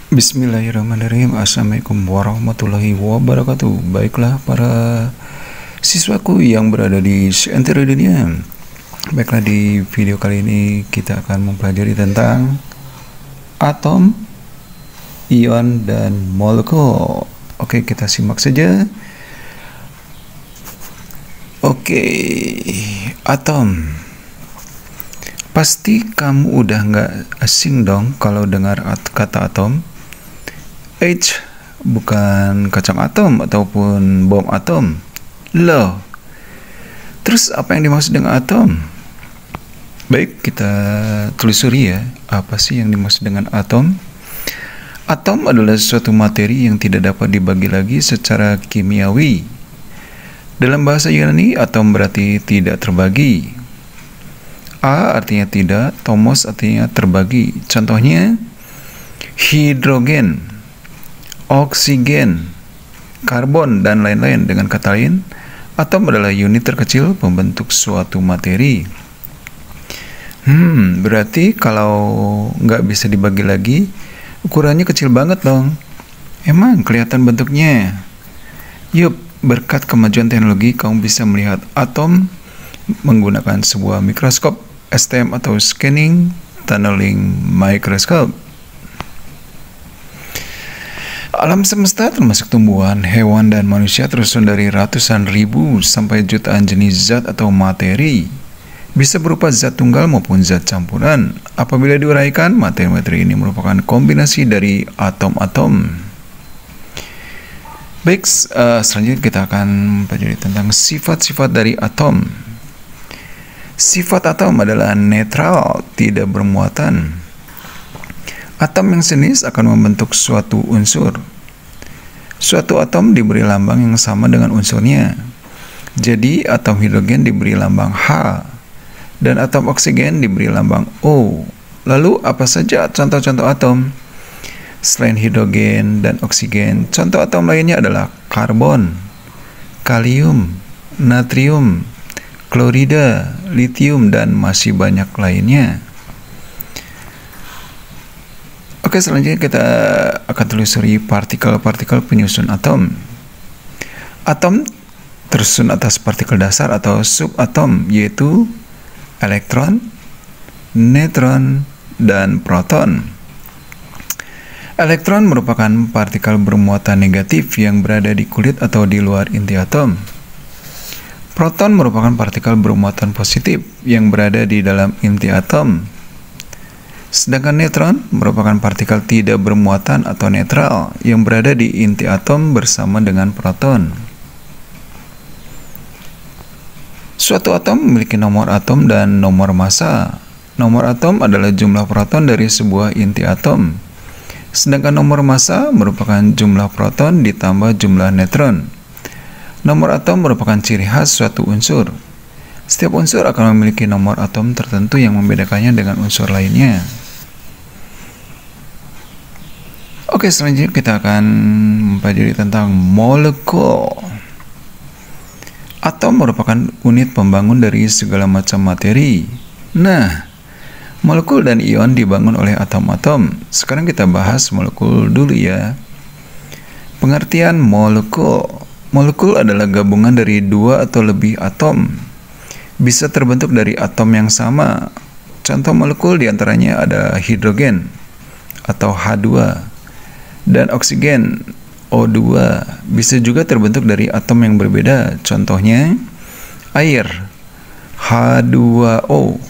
Bismillahirrahmanirrahim. Assalamualaikum warahmatullahi wabarakatuh. Baiklah para siswaku yang berada di seantero dunia. Baiklah, di video kali ini kita akan mempelajari tentang atom, ion, dan molekul. Oke, kita simak saja. Oke, atom. Pasti kamu udah nggak asing dong kalau dengar kata atom. Bukan kacang atom ataupun bom atom. Loh, terus apa yang dimaksud dengan atom? Baik, kita telusuri ya, apa sih yang dimaksud dengan atom? Atom adalah suatu materi yang tidak dapat dibagi lagi secara kimiawi. Dalam bahasa Yunani, atom berarti tidak terbagi. A artinya tidak, tomos artinya terbagi. Contohnya, hidrogen, oksigen, karbon, dan lain-lain. Dengan kata lain, atom adalah unit terkecil pembentuk suatu materi. Berarti kalau nggak bisa dibagi lagi, ukurannya kecil banget dong. Emang kelihatan bentuknya? Yup, berkat kemajuan teknologi, kamu bisa melihat atom menggunakan sebuah mikroskop STM atau scanning tunneling microscope. Alam semesta termasuk tumbuhan, hewan, dan manusia tersusun dari ratusan ribu sampai jutaan jenis zat atau materi. Bisa berupa zat tunggal maupun zat campuran. Apabila diuraikan, materi-materi ini merupakan kombinasi dari atom-atom. Baik, selanjutnya kita akan mempelajari tentang sifat-sifat dari atom. Sifat atom adalah netral, tidak bermuatan. Atom yang sejenis akan membentuk suatu unsur. Suatu atom diberi lambang yang sama dengan unsurnya. Jadi, atom hidrogen diberi lambang H, dan atom oksigen diberi lambang O. Lalu, apa saja contoh-contoh atom? Selain hidrogen dan oksigen, contoh atom lainnya adalah karbon, kalium, natrium, klorida, litium, dan masih banyak lainnya. Oke, selanjutnya kita akan telusuri partikel-partikel penyusun atom. Atom tersusun atas partikel dasar atau subatom, yaitu elektron, neutron, dan proton. Elektron merupakan partikel bermuatan negatif yang berada di kulit atau di luar inti atom. Proton merupakan partikel bermuatan positif yang berada di dalam inti atom. Sedangkan neutron merupakan partikel tidak bermuatan atau netral yang berada di inti atom bersama dengan proton. Suatu atom memiliki nomor atom dan nomor massa. Nomor atom adalah jumlah proton dari sebuah inti atom. Sedangkan nomor massa merupakan jumlah proton ditambah jumlah neutron. Nomor atom merupakan ciri khas suatu unsur. Setiap unsur akan memiliki nomor atom tertentu yang membedakannya dengan unsur lainnya. Oke, selanjutnya kita akan mempelajari tentang molekul. Atom merupakan unit pembangun dari segala macam materi. Nah, molekul dan ion dibangun oleh atom-atom. Sekarang kita bahas molekul dulu ya. Pengertian molekul. Molekul adalah gabungan dari dua atau lebih atom. Bisa terbentuk dari atom yang sama. Contoh molekul diantaranya ada hidrogen atau H2 dan oksigen O2. Bisa juga terbentuk dari atom yang berbeda. Contohnya air H2O,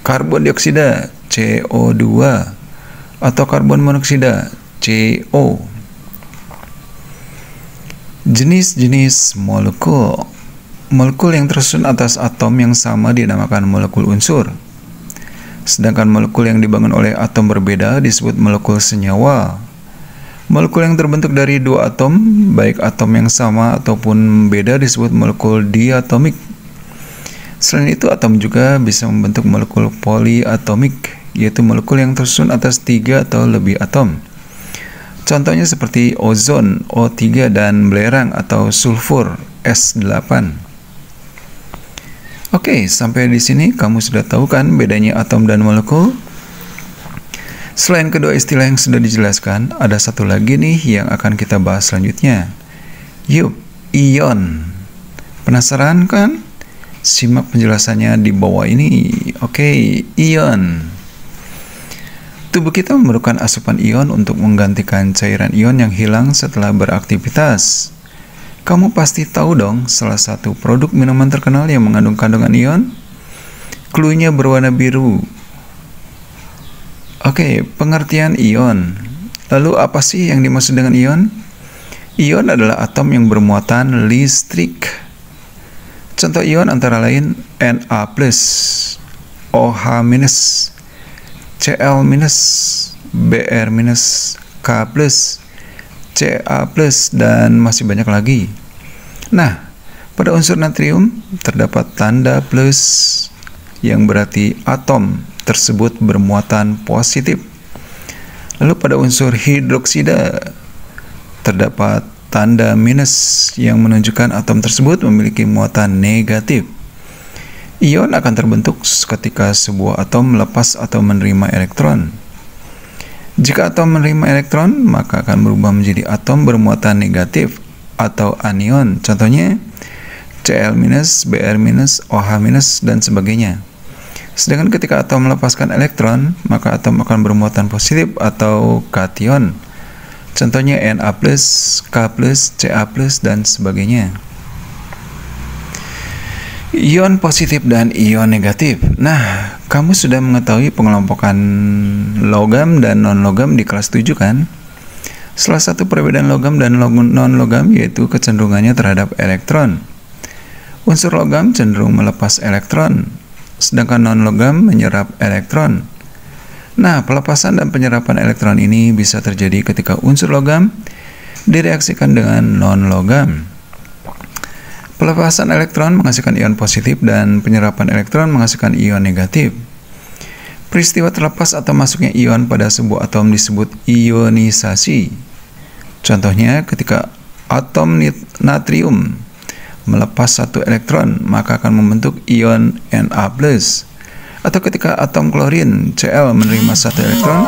karbon dioksida CO2, atau karbon monoksida CO. Jenis-jenis molekul. Molekul yang tersusun atas atom yang sama dinamakan molekul unsur. Sedangkan molekul yang dibangun oleh atom berbeda disebut molekul senyawa. Molekul yang terbentuk dari dua atom, baik atom yang sama ataupun beda, disebut molekul diatomik. Selain itu, atom juga bisa membentuk molekul poliatomik, yaitu molekul yang tersusun atas 3 atau lebih atom. Contohnya seperti ozon O3 dan belerang atau sulfur S8. Oke, sampai di sini kamu sudah tahu kan bedanya atom dan molekul? Selain kedua istilah yang sudah dijelaskan, ada satu lagi nih yang akan kita bahas selanjutnya. Yup, ion. Penasaran kan? Simak penjelasannya di bawah ini. Oke, ion. Tubuh kita memerlukan asupan ion untuk menggantikan cairan ion yang hilang setelah beraktivitas. Kamu pasti tahu dong salah satu produk minuman terkenal yang mengandung kandungan ion? Cluenya berwarna biru. Oke, pengertian ion. Lalu apa sih yang dimaksud dengan ion? Ion adalah atom yang bermuatan listrik. Contoh ion antara lain Na+, OH-, Cl-, Br-, K+, Ca+, dan masih banyak lagi. Nah, pada unsur natrium terdapat tanda plus yang berarti atom tersebut bermuatan positif. Lalu pada unsur hidroksida terdapat tanda minus yang menunjukkan atom tersebut memiliki muatan negatif. Ion akan terbentuk ketika sebuah atom melepas atau menerima elektron. Jika atom menerima elektron, maka akan berubah menjadi atom bermuatan negatif atau anion. Contohnya Cl-, Br-, OH-, dan sebagainya. Sedangkan ketika atom melepaskan elektron, maka atom akan bermuatan positif atau kation. Contohnya Na+, K+, Ca+, dan sebagainya. Ion positif dan ion negatif. Nah, kamu sudah mengetahui pengelompokan logam dan non-logam di kelas 7 kan? Salah satu perbedaan logam dan non-logam yaitu kecenderungannya terhadap elektron. Unsur logam cenderung melepas elektron, sedangkan non-logam menyerap elektron. Nah, pelepasan dan penyerapan elektron ini bisa terjadi ketika unsur logam direaksikan dengan non-logam. Pelepasan elektron menghasilkan ion positif dan penyerapan elektron menghasilkan ion negatif. Peristiwa terlepas atau masuknya ion pada sebuah atom disebut ionisasi. Contohnya ketika atom natrium melepas satu elektron, maka akan membentuk ion Na+. Atau ketika atom klorin Cl menerima satu elektron,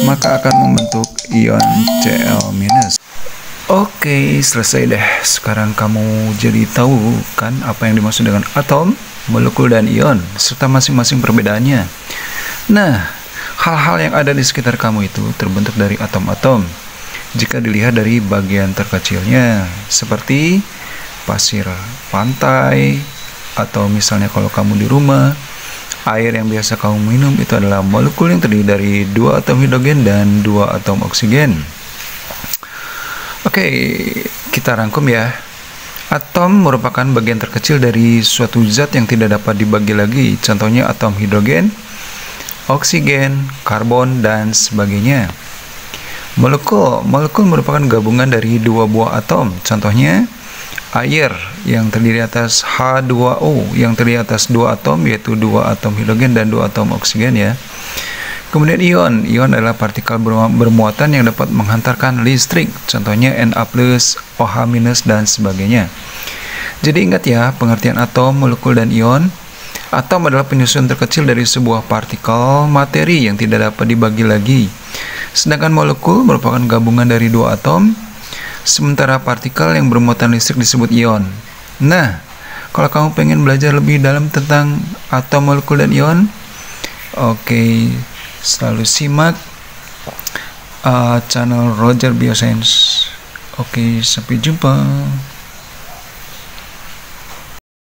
maka akan membentuk ion Cl-. Oke, selesai deh. Sekarang kamu jadi tahu kan apa yang dimaksud dengan atom, molekul, dan ion, serta masing-masing perbedaannya. Nah, hal-hal yang ada di sekitar kamu itu terbentuk dari atom-atom. Jika dilihat dari bagian terkecilnya, seperti pasir pantai, atau misalnya kalau kamu di rumah, air yang biasa kamu minum itu adalah molekul yang terdiri dari 2 atom hidrogen dan 2 atom oksigen. Oke, kita rangkum ya. Atom merupakan bagian terkecil dari suatu zat yang tidak dapat dibagi lagi. Contohnya atom hidrogen, oksigen, karbon, dan sebagainya. Molekul merupakan gabungan dari 2 buah atom. Contohnya air yang terdiri atas H2O yang terdiri atas 2 atom, yaitu 2 atom hidrogen dan 2 atom oksigen ya. Kemudian ion adalah partikel bermuatan yang dapat menghantarkan listrik, contohnya Na+, OH-, dan sebagainya. Jadi ingat ya pengertian atom, molekul, dan ion. Atom adalah penyusun terkecil dari sebuah partikel materi yang tidak dapat dibagi lagi. Sedangkan molekul merupakan gabungan dari 2 atom, sementara partikel yang bermuatan listrik disebut ion. Nah, kalau kamu pengen belajar lebih dalam tentang atom, molekul, dan ion, oke, selalu simak channel Roger Bioscience. Oke, sampai jumpa.